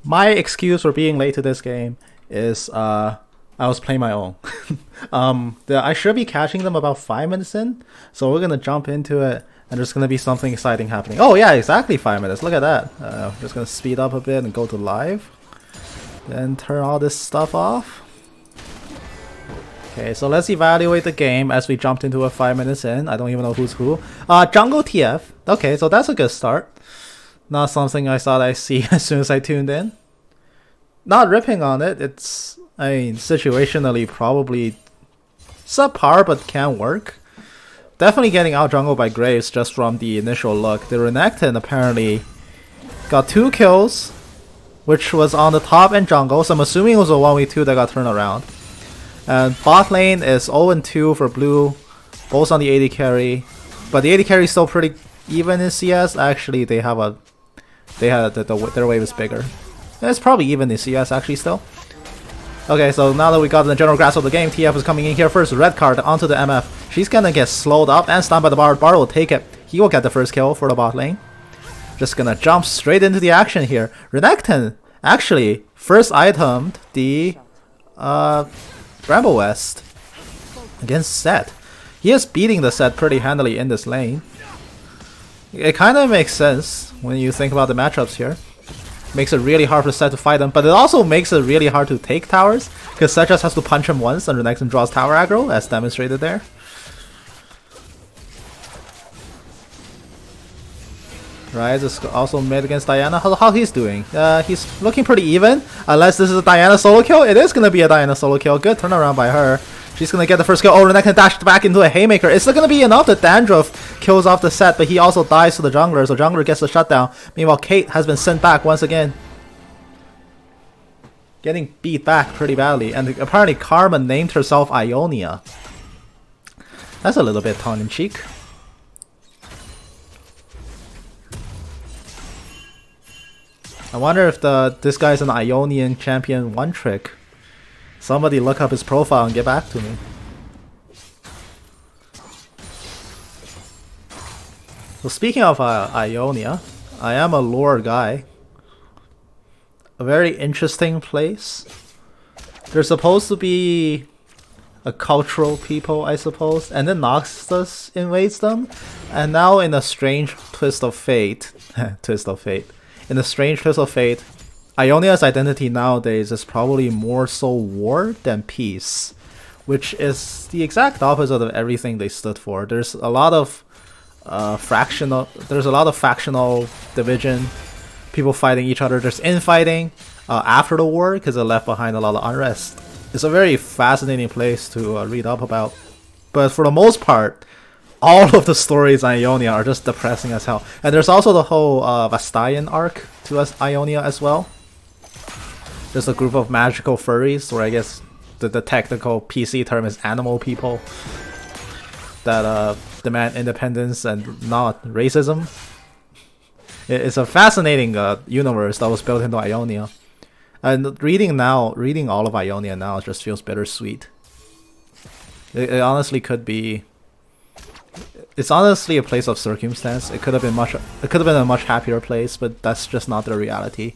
My excuse for being late to this game is I was playing my own. I should be catching them about 5 minutes in, so we're gonna jump into it, and there's gonna be something exciting happening. Oh yeah, exactly 5 minutes. Look at that. Just gonna speed up a bit and go to live, then turn all this stuff off. Okay, so let's evaluate the game as we jumped into it 5 minutes in. I don't even know who's who. Jungle TF. Okay, so that's a good start. Not something I thought I'd see as soon as I tuned in. Not ripping on it. It's, I mean, situationally probably subpar, but can work. Definitely getting out jungled by Graves just from the initial look. The Renekton apparently got 2 kills, which was on the top and jungle, so I'm assuming it was a 1v2 that got turned around. And bot lane is 0-2 for blue, both on the AD carry. But the AD carry is still pretty even in CS. Actually, they have a... their wave is bigger. It's probably even in CS actually still. Okay, so now that we got the general grasp of the game, TF is coming in here first. Red card onto the MF. She's gonna get slowed up and stunned by the Bard. Bard will take it. He will get the first kill for the bot lane. Just gonna jump straight into the action here. Renekton actually first itemed the Bramble West against Sett. He is beating the Sett pretty handily in this lane. It kind of makes sense when you think about the matchups here. Makes it really hard for Sett to fight them, but it also makes it really hard to take towers, because Sett just has to punch him once and the next one draws tower aggro, as demonstrated there. Ryze is also mid against Diana. How he's doing? He's looking pretty even, unless this is a Diana solo kill. It is going to be a Diana solo kill. Good turnaround by her. She's going to get the first kill. Oh, Renekton dashed back into a Haymaker. It's going to be enough that Dandruff kills off the Sett, but he also dies to the jungler, so jungler gets the shutdown. Meanwhile, Kate has been sent back once again. Getting beat back pretty badly. And apparently Karma named herself Ionia. That's a little bit tongue-in-cheek. I wonder if this guy's an Ionian champion one trick. Somebody look up his profile and get back to me. So speaking of Ionia, I am a lore guy. A very interesting place. They're supposed to be a cultural people, I suppose, and then Noxus invades them. And now in a strange twist of fate, in a strange twist of fate, Ionia's identity nowadays is probably more so war than peace, which is the exact opposite of everything they stood for. There's a lot of factional division, people fighting each other. There's infighting after the war because it left behind a lot of unrest. It's a very fascinating place to read up about, but for the most part, all of the stories on Ionia are just depressing as hell. And there's also the whole Vastayan arc to Ionia as well. There's a group of magical furries, or I guess the technical PC term is animal people, that demand independence and not racism. It's a fascinating universe that was built into Ionia. And reading all of Ionia now just feels bittersweet. It honestly could be... It's honestly a place of circumstance. It could have been a much happier place, but that's just not the reality.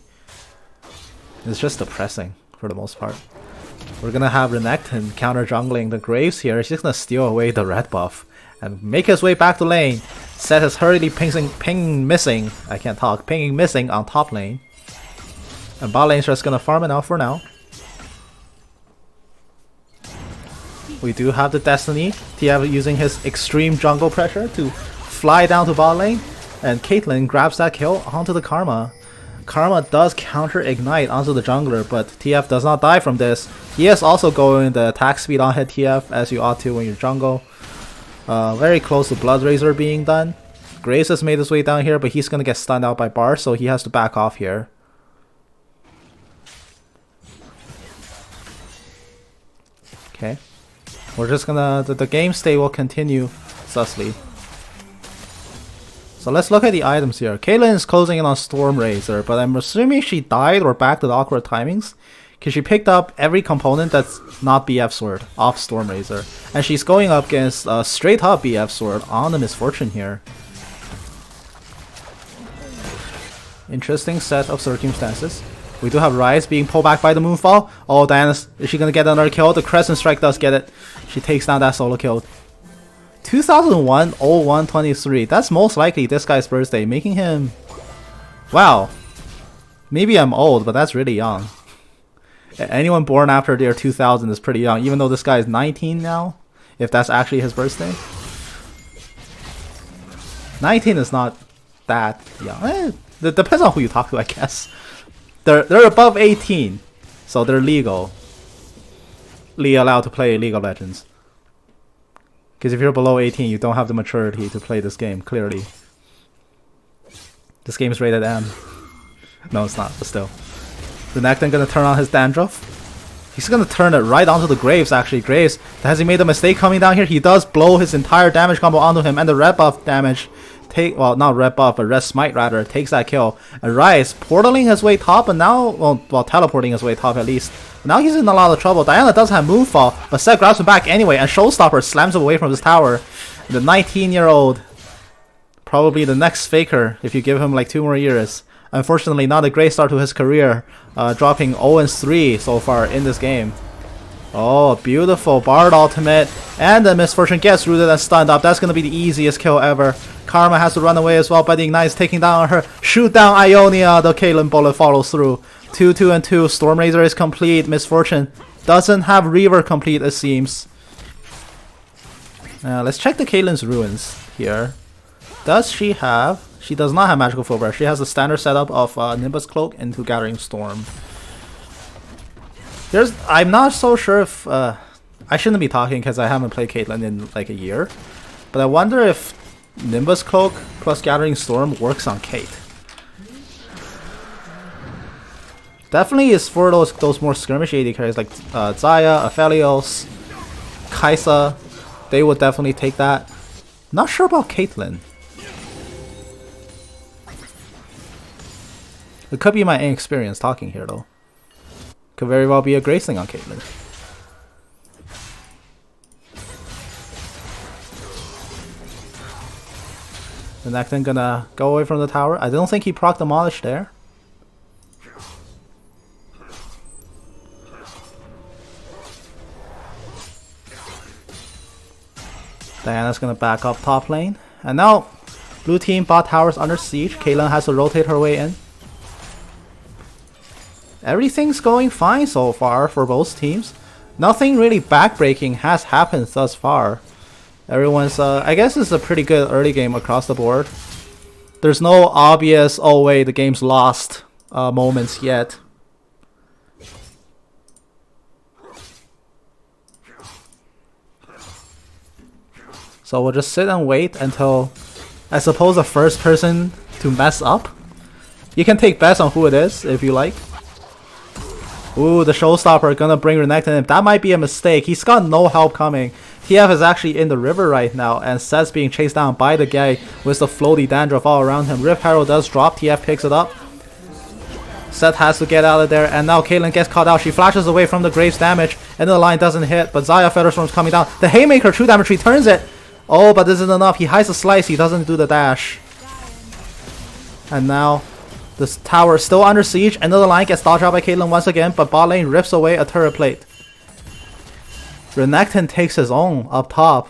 It's just depressing for the most part. We're gonna have Renekton counter jungling the Graves here. She's gonna steal away the red buff and make his way back to lane. Sett is hurriedly pinging missing on top lane. And bot lane's just gonna farm it out for now. We do have the Destiny. TF using his extreme jungle pressure to fly down to bot lane. And Caitlyn grabs that kill onto the Karma. Karma does counter ignite onto the jungler, but TF does not die from this. He is also going the attack speed on hit TF, as you ought to when you're jungle. Very close to Blood Razor being done. Graves has made his way down here, but he's going to get stunned out by Bard, so he has to back off here. Okay. We're just gonna... The game state will continue sussly. So let's look at the items here. Caitlyn is closing in on Storm Razor, but I'm assuming she died or backed at awkward timings, because she picked up every component that's not BF Sword off Storm Razor. And she's going up against a straight up BF Sword on the Misfortune here. Interesting set of circumstances. We do have Rise being pulled back by the Moonfall. Oh, Diana's, is she gonna get another kill? The Crescent Strike does get it. She takes down that solo kill. 2001 01 23. That's most likely this guy's birthday, making him... Wow. Maybe I'm old, but that's really young. Anyone born after the year 2000 is pretty young, even though this guy is 19 now, if that's actually his birthday. 19 is not that young. It depends on who you talk to, I guess. They're above 18, so they're legally allowed to play League of Legends. Because if you're below 18, you don't have the maturity to play this game, clearly. This game is rated M. No, it's not, but still. Renekton gonna turn on his Dandruff. He's gonna turn it right onto the Graves, actually. Graves, has he made a mistake coming down here? He does blow his entire damage combo onto him, and the red buff damage well, not red buff, but red smite rather, takes that kill. And Rise portaling his way top, and now, well, teleporting his way top at least. Now he's in a lot of trouble. Diana does have Moonfall, but Seth grabs him back anyway, and Showstopper slams him away from his tower. The 19-year-old, probably the next Faker if you give him like 2 more years. Unfortunately, not a great start to his career, dropping 0-3 so far in this game. Oh, beautiful Bard ultimate, and the Miss Fortune gets rooted and stunned up. That's going to be the easiest kill ever. Karma has to run away as well, but the Ignite is taking down her. Shoot down Ionia, the Caitlyn bullet follows through. 2-2 and 2, Stormrazor is complete. Miss Fortune doesn't have Reaver complete, it seems. Let's check the Caitlyn's ruins here. Does she have... She does not have Magical Footwear. She has the standard setup of Nimbus Cloak into Gathering Storm. I'm not so sure if... I shouldn't be talking because I haven't played Caitlyn in like a year. But I wonder if Nimbus Cloak plus Gathering Storm works on Kate. Definitely is for those more skirmish AD carries like Xayah, Aphelios, Kai'Sa. They would definitely take that. Not sure about Caitlyn. It could be my inexperience talking here though. Could very well be a Graceling on Caitlyn. Renekton gonna go away from the tower. I don't think he proc Demolish there. Diana's gonna back up top lane. And now, blue team bot tower's under siege. Caitlyn has to rotate her way in. Everything's going fine so far for both teams. Nothing really backbreaking has happened thus far. Everyone's, I guess it's a pretty good early game across the board. There's no obvious, oh wait, the game's lost moments yet. So we'll just sit and wait until, I suppose, the first person to mess up. You can take bets on who it is if you like. Ooh, the Showstopper gonna bring Renekton in. That might be a mistake. He's got no help coming. TF is actually in the river right now, and Seth's being chased down by the guy with the floaty Dandruff all around him. Rift Herald does drop. TF picks it up. Seth has to get out of there, and now Caitlyn gets caught out. She flashes away from the Graves damage, and the line doesn't hit, but Xayah Featherstorm's coming down. The Haymaker true damage returns it. Oh, but this isn't enough. He hides a slice. He doesn't do the dash. And now this tower is still under siege. Another line gets dodged out by Caitlyn once again, but bot lane rips away a turret plate. Renekton takes his own up top,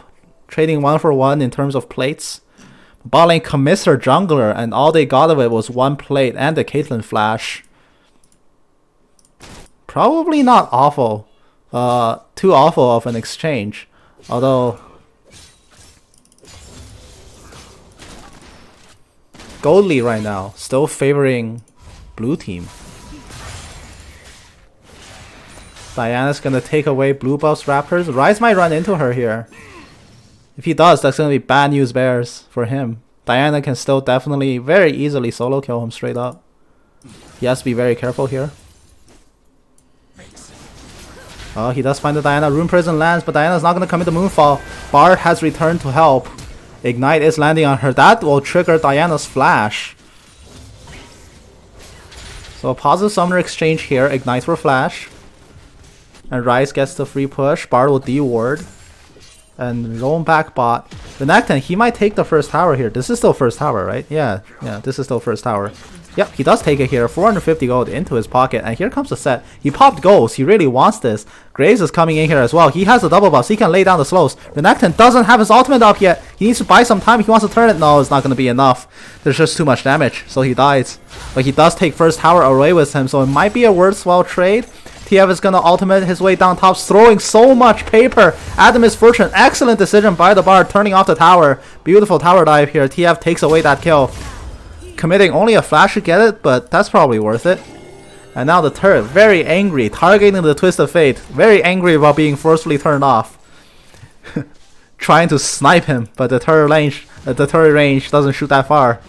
trading 1-for-1 in terms of plates. Bot lane commits her jungler, and all they got of it was 1 plate and the Caitlyn flash. Probably not awful. Too awful of an exchange. Although Goldly right now, still favoring blue team. Diana's gonna take away blue buff's Raptors. Rise might run into her here. If he does, that's gonna be bad news bears for him. Diana can still definitely very easily solo kill him straight up. He has to be very careful here. Oh, he does find the Diana. Rune Prison lands, but Diana's not gonna commit the Moonfall. Bard has returned to help. Ignite is landing on her. That will trigger Diana's flash. So a positive summoner exchange here. Ignite for flash. And Rise gets the free push. Bard will de-ward. And roam back bot. Renekton, he might take the first tower here. This is still first tower, right? Yeah, this is still first tower. Yep, he does take it here. 450 gold into his pocket. And here comes the set. He popped goals. He really wants this. Graves is coming in here as well. He has a double buff, so he can lay down the slows. Renekton doesn't have his ultimate up yet. He needs to buy some time. He wants to turn it. No, it's not going to be enough. There's just too much damage, so he dies. But he does take first tower away with him, so it might be a worthwhile trade. TF is going to ultimate his way down top, throwing so much paper at the Misfortune. Excellent decision by the Bard, turning off the tower. Beautiful tower dive here. TF takes away that kill. Committing only a flash to get it, but that's probably worth it. And now the turret, very angry, targeting the Twist of Fate. Very angry about being forcefully turned off. Trying to snipe him, but the turret range doesn't shoot that far.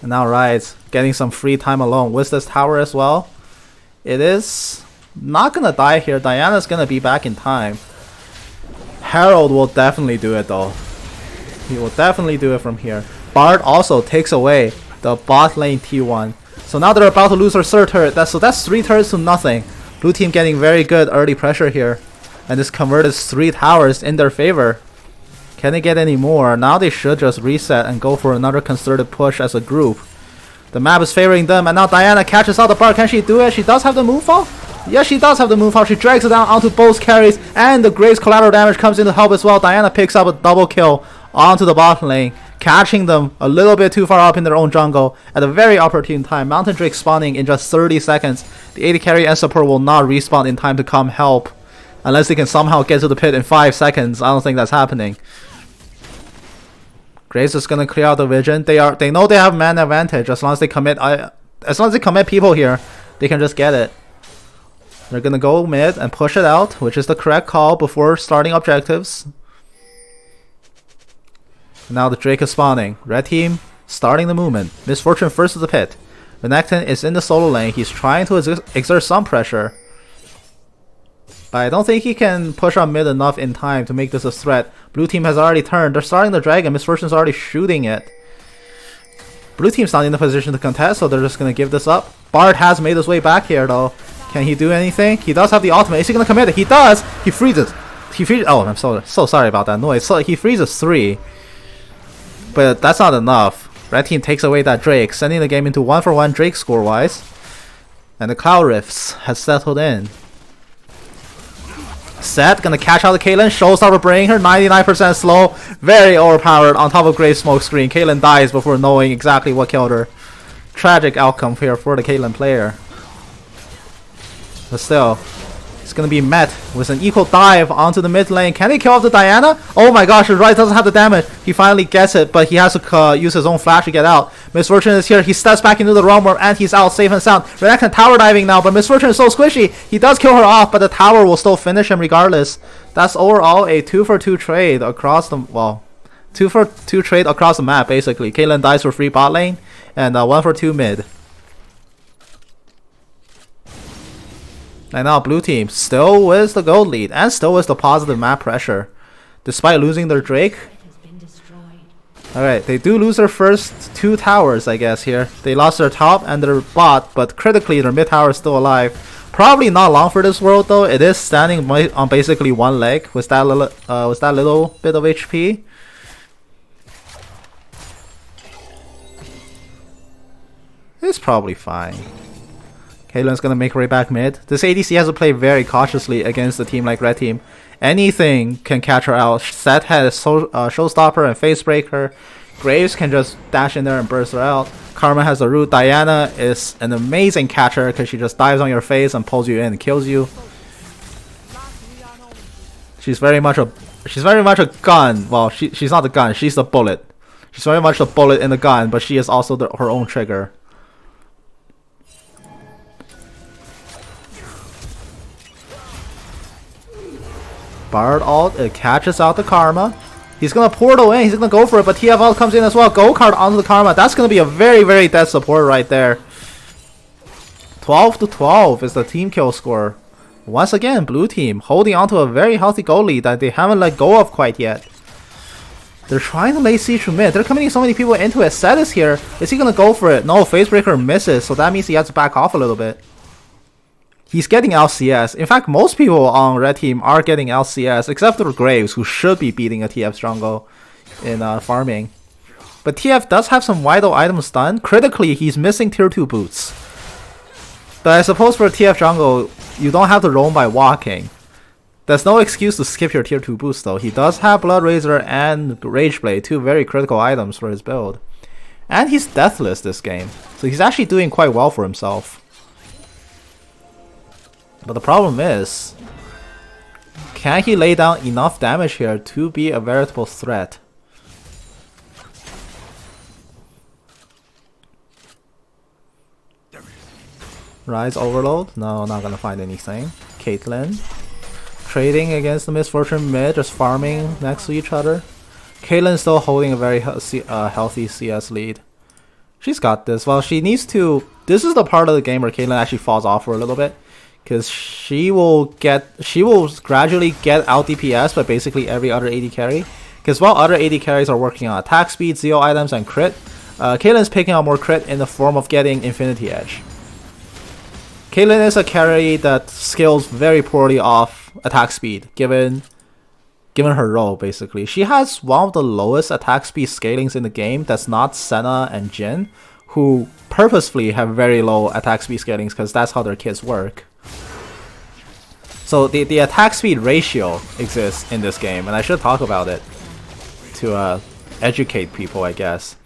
And now Rides getting some free time alone with this tower as well. It is not gonna die here. Diana's gonna be back in time. Herald will definitely do it though. He will definitely do it from here. Bard also takes away the bot lane T1. So now they're about to lose their third turret. So that's 3 turrets to nothing. Blue team getting very good early pressure here. And this converted 3 towers in their favor. Can they get any more? Now they should just reset and go for another concerted push as a group. The map is favoring them, and now Diana catches out the Bard. Can she do it? She does have the moonfall? Yes, she does have the moonfall. She drags it down onto both carries, and the Graves collateral damage comes in to help as well. Diana picks up a double kill onto the bot lane, catching them a little bit too far up in their own jungle at a very opportune time. Mountain Drake spawning in just 30 seconds. The AD carry and support will not respawn in time to come help. Unless they can somehow get to the pit in 5 seconds. I don't think that's happening. Graves is gonna clear out the vision. They know they have man advantage as long as they commit people here, they can just get it. They're gonna go mid and push it out, which is the correct call before starting objectives. Now the Drake is spawning. Red team starting the movement. Misfortune first to the pit. Renekton is in the solo lane. He's trying to exert some pressure. But I don't think he can push on mid enough in time to make this a threat. Blue team has already turned. They're starting the dragon. Misfortune's already shooting it. Blue team's not in the position to contest, so they're just going to give this up. Bard has made his way back here though. Can he do anything? He does have the ultimate. Is he going to commit it? He does! He freezes. Oh, I'm so sorry about that noise. So he freezes 3. But that's not enough. Red team takes away that Drake, sending the game into 1-for-1 Drake score-wise. And the Cloud Rifts has settled in. Set, gonna catch out the Caitlyn. Showstopper bringing her 99% slow. Very overpowered on top of Graves Smokescreen. Caitlyn dies before knowing exactly what killed her. Tragic outcome here for the Caitlyn player. But still, it's gonna be met with an equal dive onto the mid lane. Can he kill off the Diana? Oh my gosh, his right doesn't have the damage. He finally gets it, but he has to use his own flash to get out. Misfortune is here. He steps back into the realm worm and he's out safe and sound. Renekton tower diving now, but Misfortune is so squishy. He does kill her off, but the tower will still finish him regardless. That's overall a 2-for-2 trade across the 2-for-2 trade across the map basically. Caitlyn dies for free bot lane and 1-for-2 mid. And now blue team still with the gold lead and still with the positive map pressure. Despite losing their Drake. Alright, they do lose their first 2 towers I guess here. They lost their top and their bot, but critically their mid tower is still alive. Probably not long for this world though. It is standing on basically 1 leg with that little bit of HP. It's probably fine. Caitlyn's gonna make her way back mid. This ADC has to play very cautiously against a team like Red Team. Anything can catch her out. Set has Showstopper and Facebreaker. Graves can just dash in there and burst her out. Karma has the root. Diana is an amazing catcher because she just dives on your face and pulls you in and kills you. She's very much a gun. Well, she's not the gun. She's the bullet. She's very much the bullet in the gun, but she is also her own trigger. Bard ult, it catches out the Karma. He's gonna portal in, he's gonna go for it, but TF ult comes in as well. Go card onto the Karma. That's gonna be a very, very dead support right there. 12-12 is the team kill score. Once again, blue team holding onto a very healthy goal lead that they haven't let go of quite yet. They're trying to lay siege to mid. They're committing so many people into it. Set is here. Is he gonna go for it? No, Facebreaker misses, so that means he has to back off a little bit. He's getting LCS. In fact, most people on Red Team are getting LCS, except for Graves, who should be beating a TF jungle in farming. But TF does have some vital items done. Critically, he's missing tier 2 boots. But I suppose for TF jungle, you don't have to roam by walking. There's no excuse to skip your tier 2 boost though. He does have Blood Razor and Rage Blade, two very critical items for his build. And he's deathless this game, so he's actually doing quite well for himself. But the problem is, can he lay down enough damage here to be a veritable threat? Rise Overload? No, not gonna find anything. Caitlyn. Trading against the Miss Fortune mid, just farming next to each other. Caitlyn's still holding a very healthy CS lead. She's got this. Well, she needs to... This is the part of the game where Caitlyn actually falls off for a little bit. Because she will gradually get out DPS by basically every other AD carry. Because while other AD carries are working on attack speed, ZO items, and crit, Caitlyn's picking up more crit in the form of getting Infinity Edge. Caitlyn is a carry that scales very poorly off attack speed, given her role, basically. She has one of the lowest attack speed scalings in the game that's not Senna and Jhin, who purposefully have very low attack speed scalings because that's how their kits work. So the attack speed ratio exists in this game, and I should talk about it to educate people, I guess.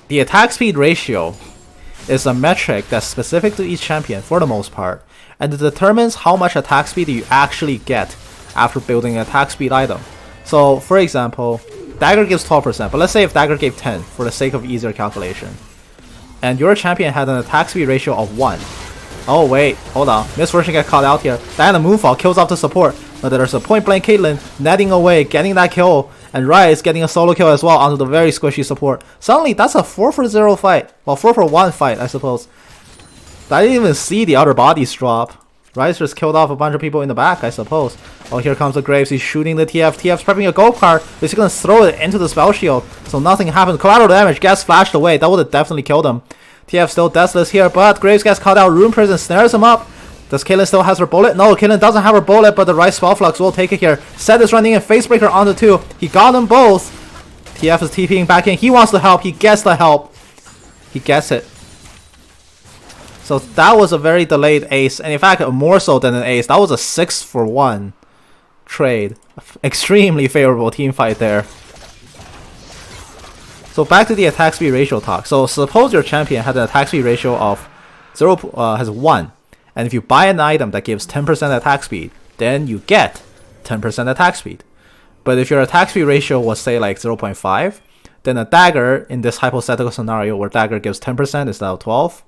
The attack speed ratio is a metric that's specific to each champion for the most part, and it determines how much attack speed you actually get after building an attack speed item. So, for example, Dagger gives 12%, but let's say if Dagger gave 10 for the sake of easier calculation, and your champion had an attack speed ratio of 1. Oh wait, hold on, Miss Fortune got caught out here. Diana Moonfall kills off the support, but there's a point blank Caitlyn netting away, getting that kill, and Ryze getting a solo kill as well onto the very squishy support. Suddenly, that's a 4-for-0 fight. Well, 4-for-1 fight, I suppose. I didn't even see the other bodies drop. Ryze just killed off a bunch of people in the back, I suppose. Oh, here comes the Graves. He's shooting the TF. TF's prepping a gold card, but he's gonna throw it into the spell shield, so nothing happens. Collateral damage gets flashed away. That would have definitely killed him. TF still deathless here, but Graves gets caught out. Rune Prison snares him up. Does Caitlyn still has her bullet? No, Caitlyn doesn't have her bullet, but the right spell flux will take it here. Sett is running in Facebreaker on the 2. He got them both. TF is TPing back in. He wants the help. He gets the help. He gets it. So that was a very delayed ace, and in fact, more so than an ace. That was a 6-for-1 trade. Extremely favorable team fight there. So back to the attack speed ratio talk. So suppose your champion had an attack speed ratio of has 1. And if you buy an item that gives 10% attack speed, then you get 10% attack speed. But if your attack speed ratio was, say, like 0.5, then a dagger, in this hypothetical scenario where dagger gives 10% instead of 12,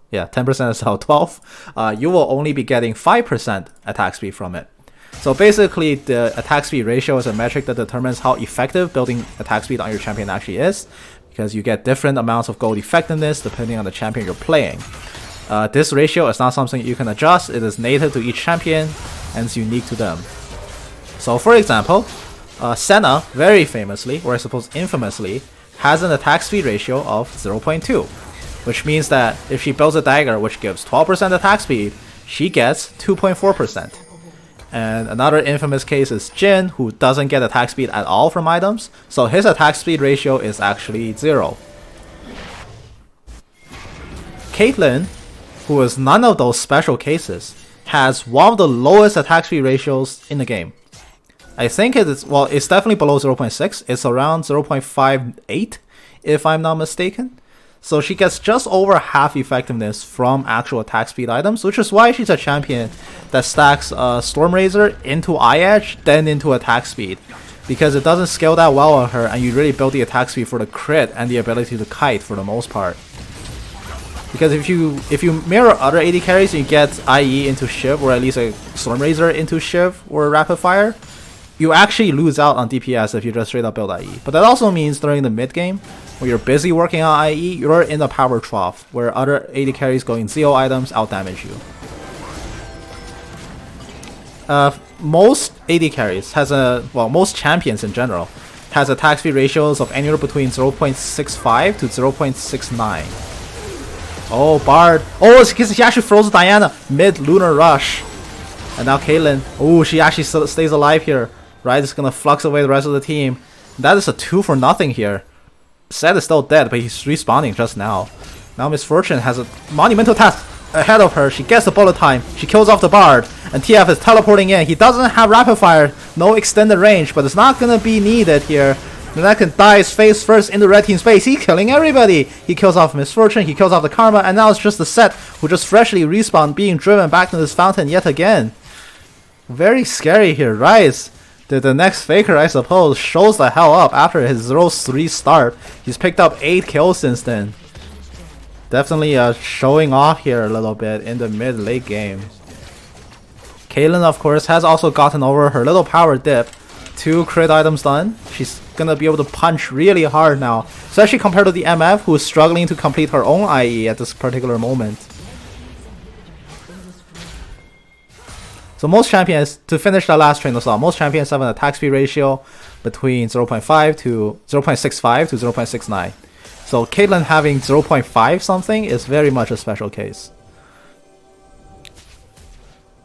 yeah, 10% instead of 12, you will only be getting 5% attack speed from it. So basically, the attack speed ratio is a metric that determines how effective building attack speed on your champion actually is, because you get different amounts of gold effectiveness depending on the champion you're playing. This ratio is not something you can adjust. It is native to each champion and it's unique to them. So for example, Senna, very famously, or I suppose infamously, has an attack speed ratio of 0.2, which means that if she builds a dagger which gives 12% attack speed, she gets 2.4%. And another infamous case is Jhin, who doesn't get attack speed at all from items, so his attack speed ratio is actually 0. Caitlyn, who is none of those special cases, has one of the lowest attack speed ratios in the game. I think it is, well, it's definitely below 0.6. It's around 0.58, if I'm not mistaken. So she gets just over half effectiveness from actual attack speed items, which is why she's a champion that stacks Storm Razor into Eye Edge, then into attack speed. Because it doesn't scale that well on her, and you really build the attack speed for the crit and the ability to kite for the most part. Because if you mirror other AD carries and you get IE into Shiv, or at least a Storm Razor into Shiv or Rapid Fire, you actually lose out on DPS if you just straight up build IE. But that also means during the mid game, when you're busy working on IE, you're in the power trough, where other AD carries going ZO items outdamage you. Most AD carries most champions in general, has attack speed ratios of anywhere between 0.65 to 0.69. Oh, Bard. Oh, he actually froze Diana mid-Lunar Rush. And now Caitlyn. Oh, she actually stays alive here. Right, is going to flux away the rest of the team. That is a 2-for-0 here. Sett is still dead, but he's respawning just now. Now Miss Fortune has a monumental task ahead of her. She gets the bullet time. She kills off the Bard. And TF is teleporting in. He doesn't have rapid fire. No extended range, but it's not going to be needed here. Renekton dies face first into red team's base. He's killing everybody. He kills off Miss Fortune. He kills off the Karma. And now it's just the Sett who just freshly respawned, being driven back to this fountain yet again. Very scary here. Rise, the next Faker, I suppose, shows the hell up after his 0-3 start. He's picked up 8 kills since then. Definitely showing off here a little bit in the mid-late game. Caitlyn, of course, has also gotten over her little power dip. 2 crit items done. She's gonna be able to punch really hard now, especially compared to the MF, who is struggling to complete her own IE at this particular moment. So most champions, to finish the last train of thought, most champions have an attack speed ratio between 0.5 to 0.65 to 0.69. So Caitlyn having 0.5 something is very much a special case.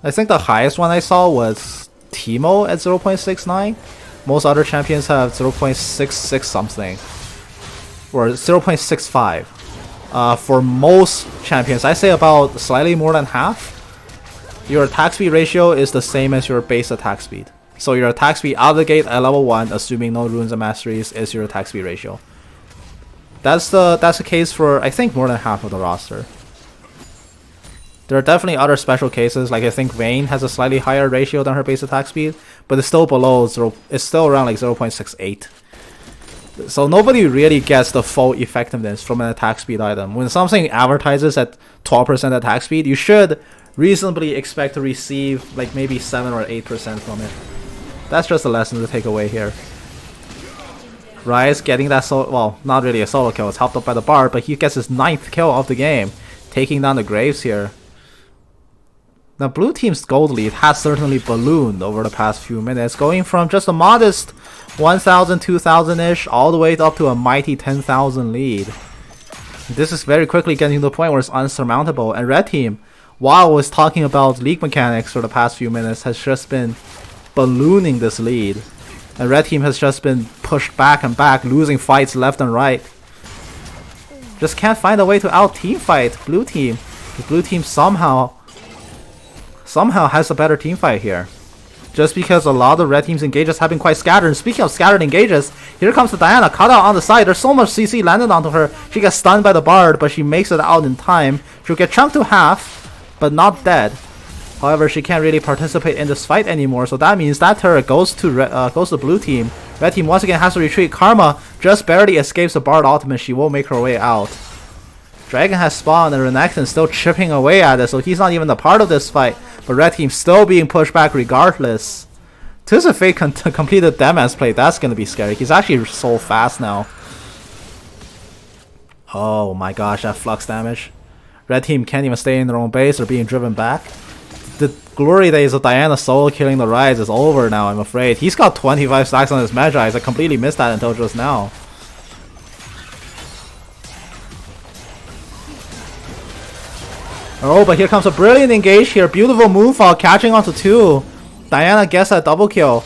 I think the highest one I saw was Teemo at 0.69. Most other champions have 0.66 something. Or 0.65. For most champions, I say about slightly more than half. Your attack speed ratio is the same as your base attack speed. So your attack speed out of the gate at level 1, assuming no runes and masteries, is your attack speed ratio. That's the case for, I think, more than half of the roster. There are definitely other special cases, like I think Vayne has a slightly higher ratio than her base attack speed, but it's still below 0, it's still around like 0.68. So nobody really gets the full effectiveness from an attack speed item. When something advertises at 12% attack speed, you should reasonably expect to receive like maybe 7 or 8% from it. That's just a lesson to take away here. Rise getting that solo, well, not really a solo kill, it's helped up by the Bard, but he gets his 9th kill of the game, taking down the Graves here. Now blue team's gold lead has certainly ballooned over the past few minutes, going from just a modest 1,000, 2,000-ish, all the way up to a mighty 10,000 lead. This is very quickly getting to the point where it's unsurmountable, and red team, while I was talking about league mechanics for the past few minutes, has just been ballooning this lead. And red team has just been pushed back and back, losing fights left and right. Just can't find a way to out team fight blue team. The blue team somehow has a better team fight here. Just because a lot of red team's engages have been quite scattered. And speaking of scattered engages, here comes the Diana, cut out on the side. There's so much CC landed onto her. She gets stunned by the Bard, but she makes it out in time. She'll get chunked to half, but not dead. However, she can't really participate in this fight anymore, so that means that turret goes to blue team. Red team once again has to retreat. Karma just barely escapes the Bard ultimate. She won't make her way out. Dragon has spawned and Renekton still chipping away at it, so he's not even a part of this fight. But red team still being pushed back regardless. Twisted Fate completed Demon's play. That's gonna be scary. He's actually so fast now. Oh my gosh, that flux damage. Red team can't even stay in their own base. They're being driven back. The glory days of Diana solo killing the Rise is over now, I'm afraid. He's got 25 stacks on his Magi. I completely missed that until just now. Oh, but here comes a brilliant engage here. Beautiful moonfall, catching onto 2. Diana gets a double kill.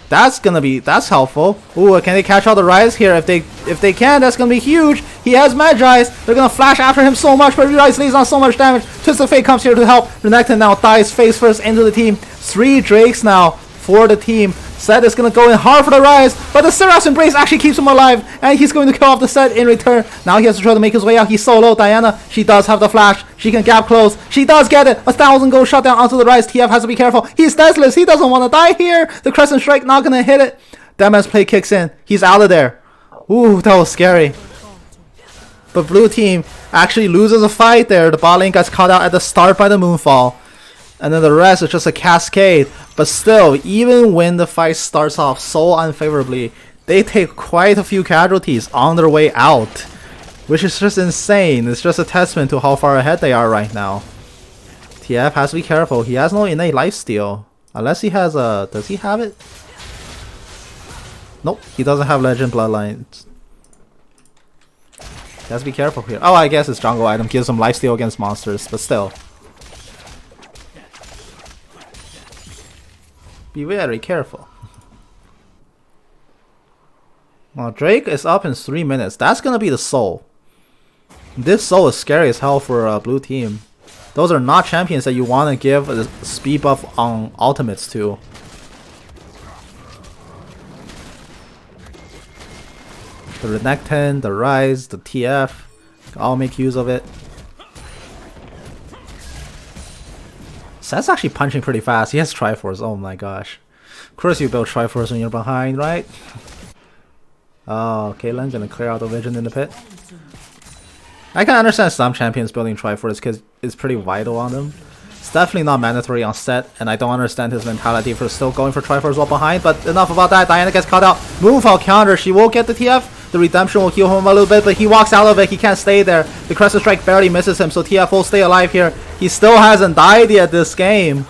That's helpful. Ooh, can they catch out the Rise here? If they can, that's gonna be huge. He has Magi's. They're gonna flash after him so much, but Rise lays on so much damage. Twisted Fate comes here to help. Renekton now dies face first into the team. 3 Drakes now for the team. Sett is gonna go in hard for the Rise, but the Seraph's Embrace actually keeps him alive, and he's going to kill off the Sett in return. Now he has to try to make his way out. He's solo. Diana, she does have the flash. She can gap close. She does get it. 1,000 gold shot down onto the Rise. TF has to be careful. He's deathless. He doesn't want to die here. The Crescent Strike not gonna hit it. Demon's play kicks in. He's out of there. Ooh, that was scary. But blue team actually loses a fight there. The bot lane gets caught out at the start by the Moonfall. And then the rest is just a cascade. But still, even when the fight starts off so unfavorably, they take quite a few casualties on their way out. Which is just insane. It's just a testament to how far ahead they are right now. TF has to be careful. He has no innate lifesteal. Unless he has a... Does he have it? Nope, he doesn't have Legend Bloodlines. He has to be careful here. Oh, I guess his jungle item gives him lifesteal against monsters, but still. Be very careful. Well, Drake is up in 3 minutes. That's gonna be the Soul. This Soul is scary as hell for blue team. Those are not champions that you want to give a speed buff on ultimates to. The Renekton, the Rise, the TF, I'll make use of it. Seth's actually punching pretty fast. He has Triforce. Oh my gosh. Of course you build Triforce when you're behind, right? Oh, Caitlyn gonna clear out the Vision in the pit. I can understand some champions building Triforce because it's pretty vital on them. It's definitely not mandatory on Seth, and I don't understand his mentality for still going for Triforce while behind, but enough about that. Diana gets caught out. Moonfall counter. She will get the TF. The Redemption will heal him a little bit, but he walks out of it. He can't stay there. The Crescent Strike barely misses him, so TF will stay alive here. He still hasn't died yet this game.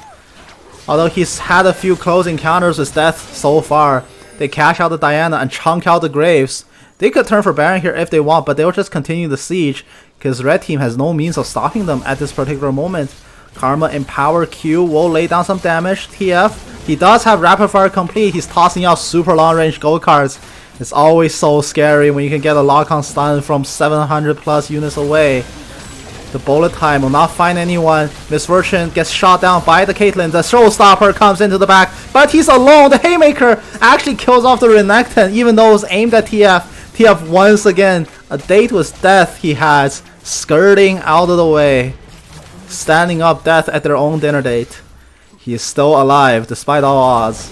Although he's had a few close encounters with death so far. They cash out the Diana and chunk out the Graves. They could turn for Baron here if they want, but they'll just continue the siege because Red Team has no means of stopping them at this particular moment. Karma Empower Q will lay down some damage. TF, he does have Rapid Fire complete. He's tossing out super long range gold cards. It's always so scary when you can get a lock-on stun from 700 plus units away. The bullet time will not find anyone. Miss Fortune gets shot down by the Caitlyn. The Showstopper comes into the back, but he's alone. The Haymaker actually kills off the Renekton, even though it was aimed at TF. TF once again, a date with death he has, skirting out of the way. Standing up death at their own dinner date. He is still alive despite all odds.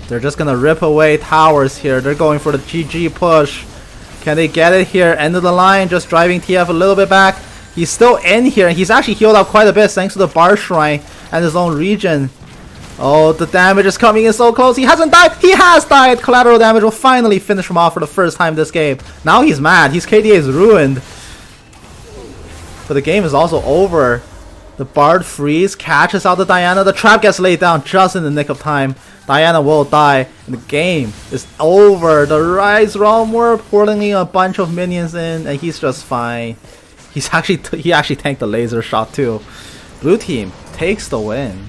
They're just gonna rip away towers here. They're going for the GG push. Can they get it here? End of the line, just driving TF a little bit back. He's still in here, and he's actually healed up quite a bit thanks to the Bar Shrine and his own regen. Oh, the damage is coming in so close. He hasn't died. He has died. Collateral damage will finally finish him off for the first time this game. Now he's mad. His KDA is ruined. But the game is also over. The Bard freeze catches out the Diana. The trap gets laid down just in the nick of time. Diana will die, and the game is over. The Rise Realmward pouring a bunch of minions in, and he's just fine. He actually tanked the laser shot too. Blue team takes the win.